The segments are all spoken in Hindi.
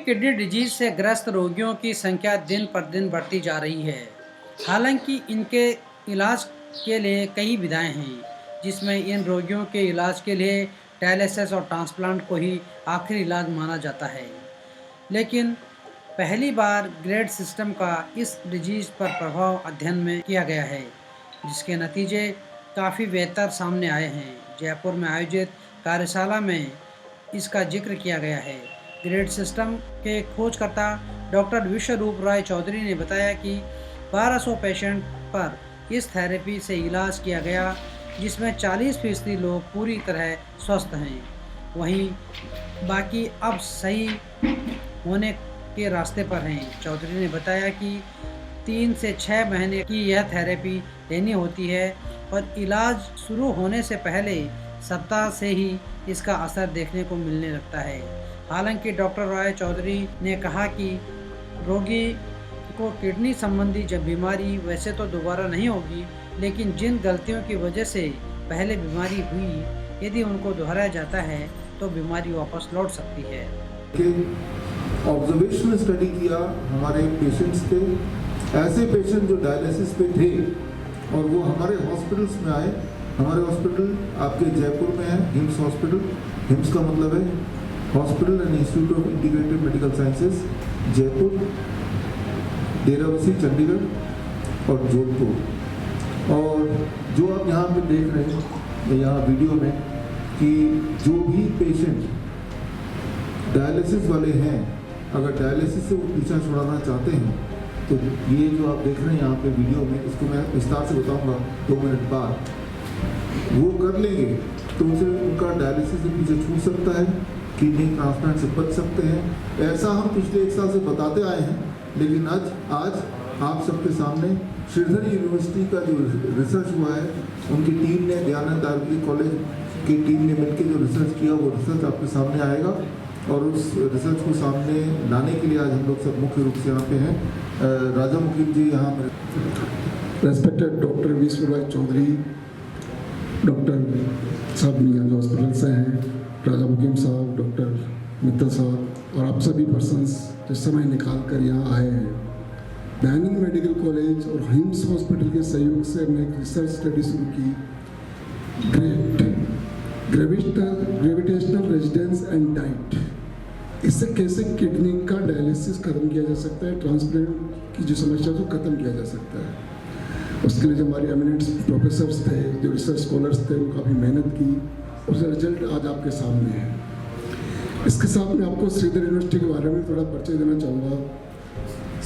क्रोनिक किडनी डिजीज से ग्रस्त रोगियों की संख्या दिन पर दिन बढ़ती जा रही है। हालांकि इनके इलाज के लिए कई विधाएं हैं, जिसमें इन रोगियों के इलाज के लिए डायलिसिस और ट्रांसप्लांट को ही आखिरी इलाज माना जाता है। लेकिन पहली बार ग्रेड सिस्टम का इस डिजीज पर प्रभाव अध्ययन में किया गया है, जिसके नतीजे काफ़ी बेहतर सामने आए हैं। जयपुर में आयोजित कार्यशाला में इसका जिक्र किया गया है। ग्रेड सिस्टम के खोजकर्ता डॉक्टर विश्वरूप राय चौधरी ने बताया कि 1200 पेशेंट पर इस थेरेपी से इलाज किया गया, जिसमें 40% लोग पूरी तरह स्वस्थ हैं। वहीं बाकी अब सही होने के रास्ते पर हैं। चौधरी ने बताया कि 3 से 6 महीने की यह थेरेपी लेनी होती है और इलाज शुरू होने से पहले सप्ताह से ही इसका असर देखने को मिलने लगता है। हालांकि डॉक्टर राय चौधरी ने कहा कि रोगी को किडनी संबंधी जब बीमारी वैसे तो दोबारा नहीं होगी, लेकिन जिन गलतियों की वजह से पहले बीमारी हुई, यदि उनको दोहराया जाता है तो बीमारी वापस लौट सकती है। ऑब्जर्वेशनल स्टडी किया, हमारे पेशेंट्स थे, ऐसे पेशेंट जो डायलिसिस पे थे और वो हमारे हॉस्पिटल्स में आए। हमारे हॉस्पिटल आपके जयपुर में है, हिम्स हॉस्पिटल। हिम्स का मतलब है hospital and institute of integrated medical sciences, Jaipur, Derabassi, Chandigarh और जोधपुर। और जो आप यहाँ पे देख रहे हैं यहाँ वीडियो में कि जो भी पेशेंट डायलिसिस वाले हैं, अगर डायलिसिस से वो पीछा छुड़ाना चाहते हैं तो ये जो आप देख रहे हैं यहाँ पे वीडियो में, इसको मैं विस्तार से बताऊंगा 2 मिनट बाद, वो कर लेंगे तो उनसे उनका डायलिसिस से पीछे छूट सकता है, किडनी ट्रांसप्लांट से बच सकते हैं। ऐसा हम पिछले 1 साल से बताते आए हैं, लेकिन आज आप सबके सामने श्रीधर यूनिवर्सिटी का जो रिसर्च हुआ है, उनकी टीम ने, दयानंद आयुर्वेदिक कॉलेज की टीम ने मिलकर जो रिसर्च किया, वो रिसर्च आपके सामने आएगा। और उस रिसर्च को सामने लाने के लिए आज हम लोग सब मुख्य रूप से यहाँ पे हैं। राजा मुकीम जी यहाँ पर, respected doctor Vishwaraj Chaudhary, doctor साहब निगंज हॉस्पिटल से हैं, राजा मुकीम साहब, डॉक्टर मित्तल साहब और आप सभी पर्सन्स जो समय निकाल कर यहाँ आए हैं। दयानंद मेडिकल कॉलेज और हिम्स हॉस्पिटल के सहयोग से हमने एक रिसर्च स्टडी शुरू की, ग्रेविटेशनल रेजिडेंस एंड डाइट। इससे कैसे किडनी का डायलिसिस खत्म किया जा सकता है, ट्रांसप्लांट की जो समस्या को खत्म किया जा सकता है। उसके लिए जो हमारे एमिनेंट प्रोफेसर्स थे, जो रिसर्च स्कॉलर्स थे, वो काफ़ी मेहनत की, उसका रिजल्ट आज आपके सामने है। इसके साथ मैं आपको श्रीधर यूनिवर्सिटी के बारे में थोड़ा परिचय देना चाहूँगा।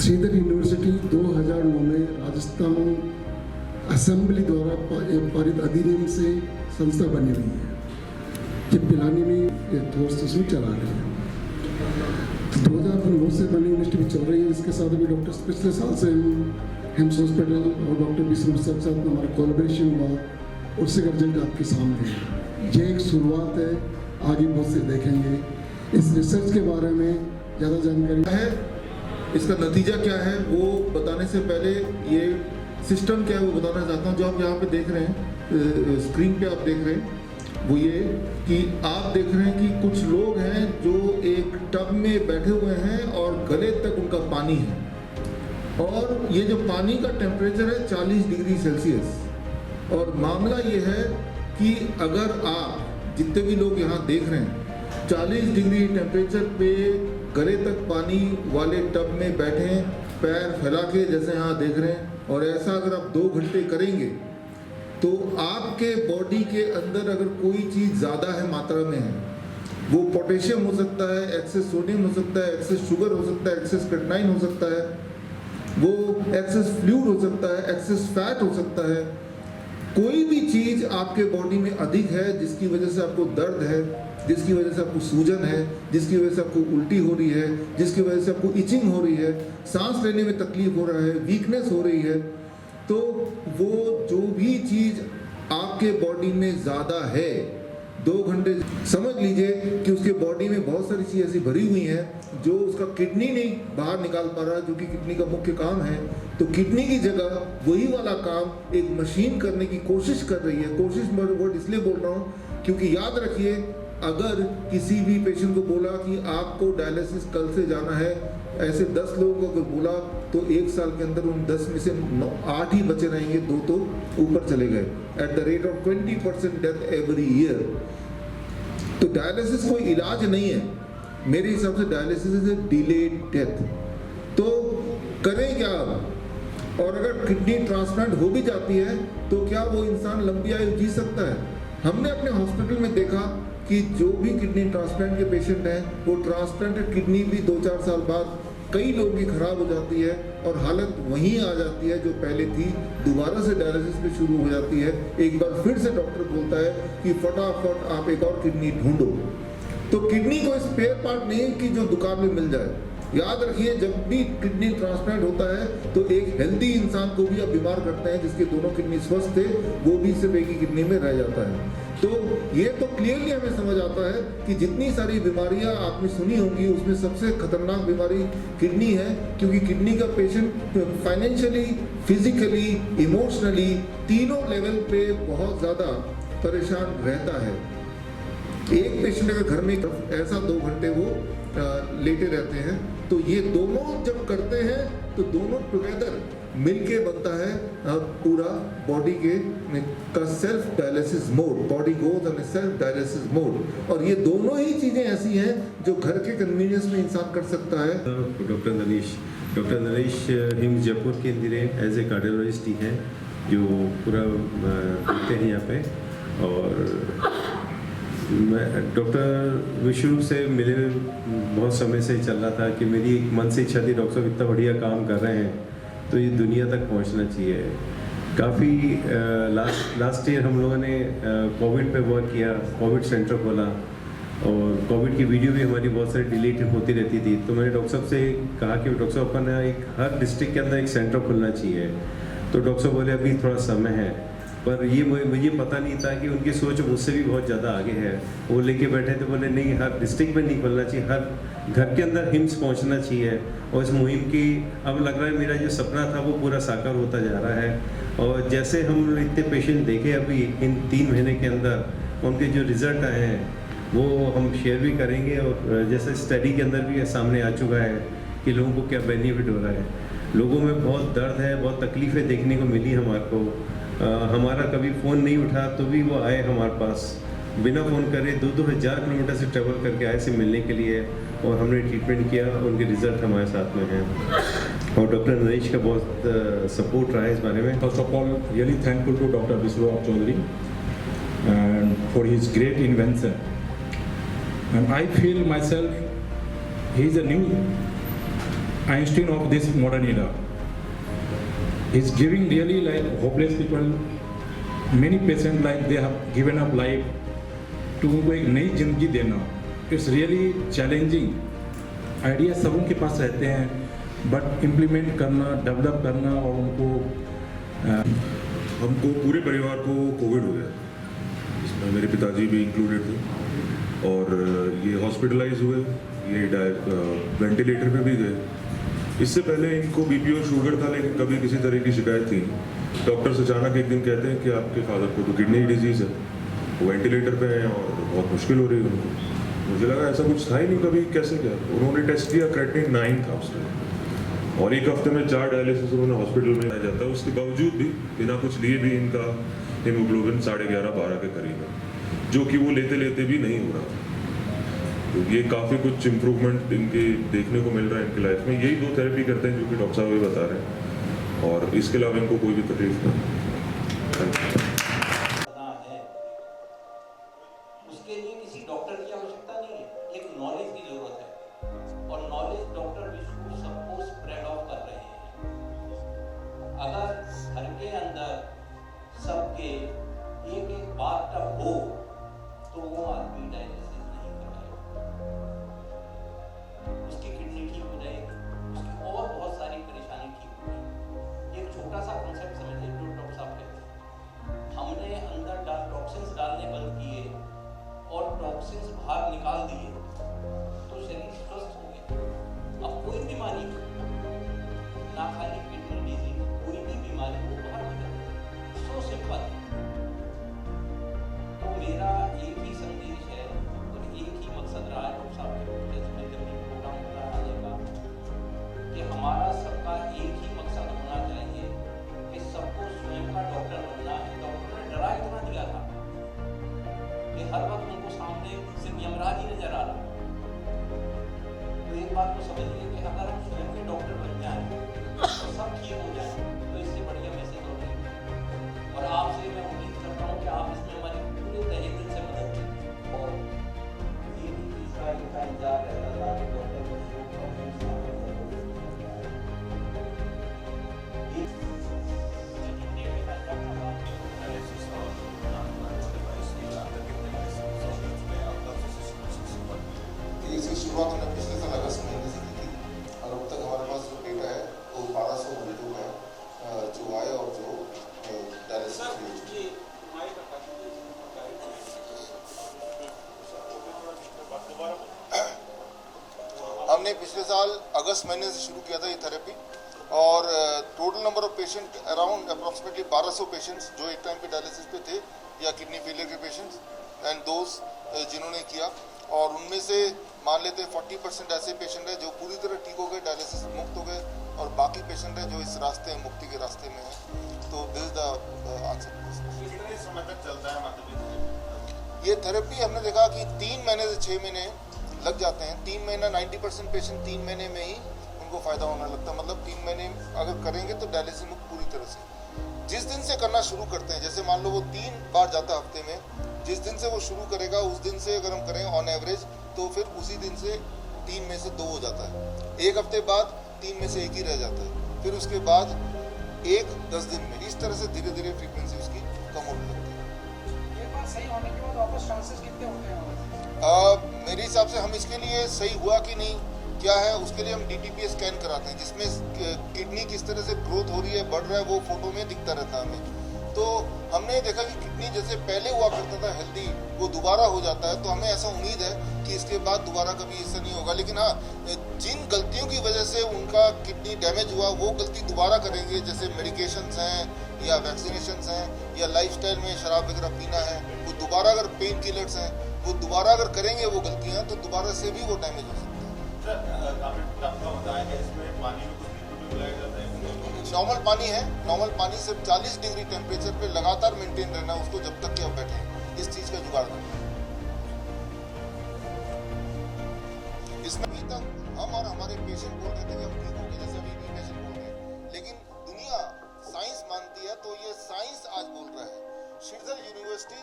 श्रीधर यूनिवर्सिटी 2009 में राजस्थान असेंबली द्वारा पारित अधिनियम से संस्था बनी हुई है, ये पिलानी में कोर्सेज चला रहे हैं। 2009 से बनी यूनिवर्सिटी चल रही है। इसके साथ अभी डॉक्टर पिछले साल से हिम्स हॉस्पिटल और डॉक्टर विश्वरूप साहब हमारा कोलैबोरेशन हुआ, उससे का रिजल्ट आपके सामने है। ये एक शुरुआत है, आगे बहुत से देखेंगे। इस रिसर्च के बारे में ज़्यादा जानकारी है, इसका नतीजा क्या है वो बताने से पहले ये सिस्टम क्या है वो बताना चाहता हूँ। जो आप यहाँ पे देख रहे हैं, स्क्रीन पे आप देख रहे हैं, वो ये कि आप देख रहे हैं कि कुछ लोग हैं जो एक टब में बैठे हुए हैं और गले तक उनका पानी है, और ये जो पानी का टेम्परेचर है 40 डिग्री सेल्सियस। और मामला ये है कि अगर आप जितने भी लोग यहाँ देख रहे हैं 40 डिग्री टेम्परेचर पे गले तक पानी वाले टब में बैठे, पैर फैला के जैसे यहाँ देख रहे हैं, और ऐसा अगर आप 2 घंटे करेंगे तो आपके बॉडी के अंदर अगर कोई चीज़ ज़्यादा है, मात्रा में है, वो पोटेशियम हो सकता है, एक्सेस सोडियम हो सकता है, एक्सेस शुगर हो सकता है, एक्सेस क्रिएटिनिन हो सकता है, वो एक्सेस फ्लूइड हो सकता है, एक्सेस फैट हो सकता है। कोई भी चीज़ आपके बॉडी में अधिक है जिसकी वजह से आपको दर्द है, जिसकी वजह से आपको सूजन है, जिसकी वजह से आपको उल्टी हो रही है, जिसकी वजह से आपको इचिंग हो रही है, सांस लेने में तकलीफ हो रहा है, वीकनेस हो रही है, तो वो जो भी चीज़ आपके बॉडी में ज़्यादा है, 2 घंटे समझ लीजिए कि उसके बॉडी में बहुत सारी चीज़ ऐसी भरी हुई हैं जो उसका किडनी नहीं बाहर निकाल पा रहा, जो कि किडनी का मुख्य काम है। तो किडनी की जगह वही वाला काम एक मशीन करने की कोशिश कर रही है। कोशिश मैं वर्ड इसलिए बोल रहा हूँ क्योंकि याद रखिए अगर किसी भी पेशेंट को बोला कि आपको डायलिसिस कल से जाना है, ऐसे 10 लोगों को अगर बोला तो 1 साल के अंदर उन 10 में से 8 ही बचे रहेंगे, 2 तो ऊपर चले गए। At the rate of 20% death every year. तो डायलिसिस कोई इलाज नहीं है, मेरे हिसाब से dialysis is a delayed death. तो करें क्या अब? और अगर किडनी ट्रांसप्लांट हो भी जाती है तो क्या वो इंसान लंबी आयु जी सकता है? हमने अपने हॉस्पिटल में देखा कि जो भी किडनी ट्रांसप्लांट के पेशेंट हैं, वो ट्रांसप्लांटेड किडनी भी 2-4 साल बाद कई लोगों की खराब हो जाती है और हालत वहीं आ जाती है जो पहले थी, दोबारा से डायलिसिस पे शुरू हो जाती है। एक बार फिर से डॉक्टर बोलता है कि फटाफट आप एक और किडनी ढूंढो। तो किडनी कोई स्पेयर पार्ट नहीं है कि जो दुकान में मिल जाए। याद रखिए, जब भी किडनी ट्रांसप्लांट होता है तो एक हेल्दी इंसान को भी आप बीमार करते हैं, जिसके दोनों किडनी स्वस्थ थे, वो भी सिर्फ एक ही किडनी में रह जाता है। तो ये तो क्लियरली हमें समझ आता है कि जितनी सारी बीमारियां आपने सुनी होंगी, उसमें सबसे खतरनाक बीमारी किडनी है, क्योंकि किडनी का पेशेंट फाइनेंशियली, फिजिकली, इमोशनली, तीनों लेवल पे बहुत ज़्यादा परेशान रहता है। एक पेशेंट अगर घर में ऐसा 2 घंटे वो लेटे रहते हैं, तो ये दोनों जब करते हैं तो दोनों टुगेदर मिलके बनता है पूरा बॉडी का self dialysis mode. Body goes on A self dialysis mode. और ये दोनों ही चीज़ें ऐसी हैं जो घर के कन्वीनियंस में इंसान कर सकता है। डॉक्टर नरेश हिम्स जयपुर के इंदिरे एज ए कार्डियोलॉजिस्ट ही हैं, जो पूरा देखते हैं यहाँ पे। और मैं डॉक्टर विष्णु से मिले बहुत समय से चल रहा था कि मेरी एक मन से इच्छा थी, डॉक्टर साहब इतना बढ़िया काम कर रहे हैं तो ये दुनिया तक पहुंचना चाहिए। काफ़ी लास्ट ईयर हम लोगों ने कोविड पे वर्क किया, कोविड सेंटर खोला और कोविड की वीडियो भी हमारी बहुत सारी डिलीट होती रहती थी। तो मैंने डॉक्टर साहब से कहा कि डॉक्टर साहब अपन एक हर डिस्ट्रिक्ट के अंदर एक सेंटर खुलना चाहिए। तो डॉक्टर साहब बोले अभी थोड़ा समय है, पर ये मुझे पता नहीं था कि उनकी सोच मुझसे भी बहुत ज़्यादा आगे है। वो लेके बैठे थे, बोले नहीं हर डिस्ट्रिक्ट में नहीं खोलना चाहिए, हर घर के अंदर हिम्स पहुंचना चाहिए। और इस मुहिम की अब लग रहा है मेरा जो सपना था वो पूरा साकार होता जा रहा है। और जैसे हम इतने पेशेंट देखे अभी इन 3 महीने के अंदर, उनके जो रिज़ल्ट आए हैं वो हम शेयर भी करेंगे। और जैसे स्टडी के अंदर भी सामने आ चुका है कि लोगों को क्या बेनिफिट हो रहा है। लोगों में बहुत दर्द है, बहुत तकलीफ़ें देखने को मिली हमारे को। हमारा कभी फ़ोन नहीं उठा तो भी वो आए हमारे पास, बिना फ़ोन करे 2-2 हज़ार किलोमीटर से ट्रैवल करके आए से मिलने के लिए, और हमने ट्रीटमेंट किया, उनके रिज़ल्ट हमारे साथ में हैं। और डॉक्टर नरेश का बहुत सपोर्ट रहा है इस बारे में। First of all, really thankful to Dr. Vishwa Chaudhary and for his great invention. And I feel myself he is a new Einstein of this modern era. He's giving really like hopeless people, many patients like they have given up life, to उनको एक नई जिंदगी देना। It's really challenging. आइडिया सबों के पास रहते हैं, बट इम्प्लीमेंट करना, डेवलप करना और उनको हमको पूरे परिवार को कोविड हो गया, इसमें मेरे पिताजी भी इंक्लूडेड थे। और ये हॉस्पिटलाइज हुए, ये वेंटिलेटर पे भी गए। इससे पहले इनको बीपी और शुगर था, लेकिन कभी किसी तरह की शिकायत थी। डॉक्टर्स अचानक एक दिन कहते हैं कि आपके फादर को तो किडनी डिजीज़ है, वो वेंटिलेटर पे हैं और बहुत मुश्किल हो रही है उनको। मुझे लगा ऐसा कुछ था ही नहीं, कभी कैसे क्या। उन्होंने टेस्ट किया, क्रेटिनिन 9 था उसमें, और 1 हफ्ते में 4 डायलिसिस उन्होंने हॉस्पिटल में आ जाता है। उसके बावजूद भी बिना कुछ लिए भी इनका हीमोग्लोबिन 11.5-12 के करीब है, जो कि वो लेते लेते भी नहीं हो रहा था। तो ये काफ़ी कुछ इम्प्रूवमेंट इनके देखने को मिल रहा है इनकी लाइफ में। यही 2 थेरेपी करते हैं जो कि डॉक्टर साहब भी बता रहे हैं, और इसके अलावा इनको कोई भी तकलीफ नहीं। उसके लिए किसी डॉक्टर की आवश्यकता नहीं है, एक नॉलेज की जरूरत है, और नॉलेज डॉक्टर विष्णु सबको स्प्रेड ऑफ कर रहे हैं। अगर घर के अंदर सबके एक बात हो तो वो आदमी डायलिसिस नहीं कराएगा, उसकी किडनी ठीक हो जाएगी, उसकी और बहुत सारी परेशानी ठीक हो जाएगी। एक छोटा सा कॉन्सेप्ट समझिए जो डॉक्टर पिछले साल अगस्त महीने से शुरू किया था ये थेरेपी और total number of patient around approximately 1200 patients जो एक टाइम पे डायलिसिस पे थे या किडनी फेलियर के पेशेंट्स एंड दोज जिन्होंने किया और उनमें से मान लेते 40% ऐसे पेशेंट हैं जो पूरी तरह ठीक हो गए, डायलिसिस मुक्त हो गए और बाकी पेशेंट हैं जो इस रास्ते मुक्ति के रास्ते में हैं। तो दिस इज द आंसर। कितने समय तक चलता है मतलब ये थेरेपी हमने देखा कि 3 महीने से 6 महीने लग जाते हैं। 3 महीना 90% पेशेंट 3 महीने में ही उनको फ़ायदा होने लगता है। मतलब 3 महीने अगर करेंगे तो डायलिसिस मुक्त पूरी तरह से। जिस दिन से करना शुरू करते हैं, जैसे मान लो वो 3 बार जाता है हफ्ते में, जिस दिन से वो शुरू करेगा उस दिन से अगर हम करें ऑन एवरेज तो फिर उसी दिन से 3 में से 2 हो जाता है। 1 हफ्ते बाद 3 में से 1 ही रह जाता है, फिर उसके बाद 1 10 दिन में, इस तरह से धीरे धीरे फ्रीक्वेंसी उसकी कम होने लगती है। एक बार सही होने के बाद वापस चांसेस कितने होते हैं? मेरे हिसाब से हम इसके लिए सही हुआ कि नहीं क्या है उसके लिए हम DTPA स्कैन कराते हैं जिसमें किडनी किस तरह से ग्रोथ हो रही है, बढ़ रहा है, वो फोटो में दिखता रहता है हमें। तो हमने देखा कि किडनी जैसे पहले हुआ करता था हेल्दी वो दोबारा हो जाता है। तो हमें ऐसा उम्मीद है कि इसके बाद दोबारा कभी ऐसा नहीं होगा। लेकिन हाँ, जिन गलतियों की वजह से उनका किडनी डैमेज हुआ वो गलती दोबारा करेंगे, जैसे मेडिकेशंस हैं या वैक्सीनेशंस हैं या लाइफस्टाइल में शराब वगैरह पीना है, वो दोबारा अगर पेन किलर्स हैं वो दोबारा अगर करेंगे वो गलतियाँ तो दोबारा से भी वो डैमेज हो सकता है। आपका बताया कि इसमें पानी में कुछ लिक्विड भी मिलाया जाता है? नॉर्मल पानी है, नॉर्मल पानी सिर्फ 40 डिग्री टेम्परेचर पे लगातार मेंटेन रहना उसको जब तक कि आप बैठे हैं। इस चीज़ का जुगाड़ करना इसमें अभी तक हम और हमारे पेशेंट बोल रहे थे कि हम ठीक हो गए, जैसे अभी भी पेशेंट बोल रहे हैं, लेकिन दुनिया साइंस मानती है तो ये साइंस आज बोल रहा है। शिरजल यूनिवर्सिटी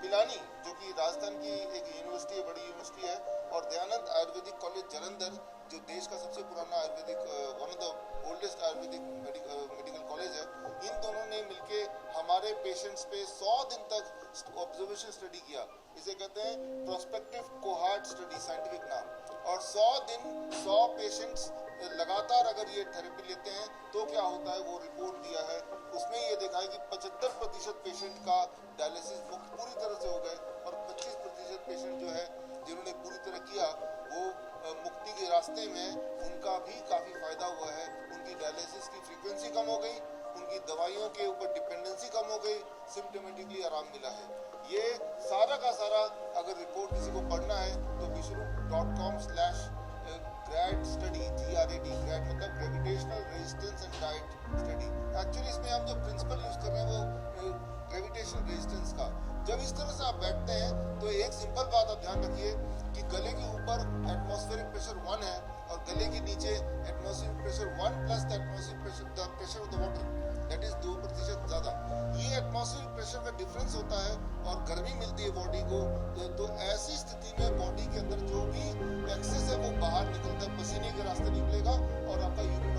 पिलानी जो कि राजस्थान की एक यूनिवर्सिटी है, बड़ी यूनिवर्सिटी है, और दयानंद आयुर्वेदिक कॉलेज जालंधर जो देश का सबसे पुराना Ayurvedic one of the oldest Ayurvedic medical college है, इन दोनों ने मिलके हमारे पेशेंट्स पे 100 दिन तक ऑब्जर्वेशन स्टडी किया। इसे कहते हैं प्रोस्पेक्टिव कोहार्ट स्टडी, साइंटिफिक नाम। और 100 दिन 100 पेशेंट्स लगातार अगर ये थेरेपी लेते हैं तो क्या होता है वो रिपोर्ट दिया है। उसमें ये देखा है कि 75% पेशेंट का डायलिसिस मुक्त पूरी तरह से हो गए और 25% पेशेंट जो है जिन्होंने पूरी तरह किया वो मुक्ति के रास्ते में, उनका भी काफ़ी फ़ायदा हुआ है। उनकी डायलिसिस की फ्रीक्वेंसी कम हो गई, उनकी दवाइयों के ऊपर डिपेंडेंसी कम हो गई, सिम्टोमेटिकली आराम मिला है। ये सारा का सारा अगर रिपोर्ट किसी को पढ़ना है तो विश्वरूप.com/ग्रैड स्टडी, GRAD, ग्रैड मतलब gravitational resistance and diet study. Actually इसमें हम जो प्रिंसिपल यूज़ कर रहे हैं वो ग्रेविटेशनल रेजिस्टेंस का। जब इस तरह से आप बैठते हैं तो एक सिंपल बात आप ध्यान रखिए कि गले के ऊपर एटमॉस्फेरिक प्रेशर 1 है और गले के नीचे atmospheric pressure 1 plus the atmospheric pressure of the water, that is 2% ज़्यादा। ये एटमॉस्फेरिक प्रेशर का डिफरेंस होता है और गर्मी मिलती है बॉडी को। तो ऐसी स्थिति में बॉडी के अंदर जो भी एक्सेस है वो बाहर निकलता है, पसीने के रास्ते निकलेगा और आपका यूरिन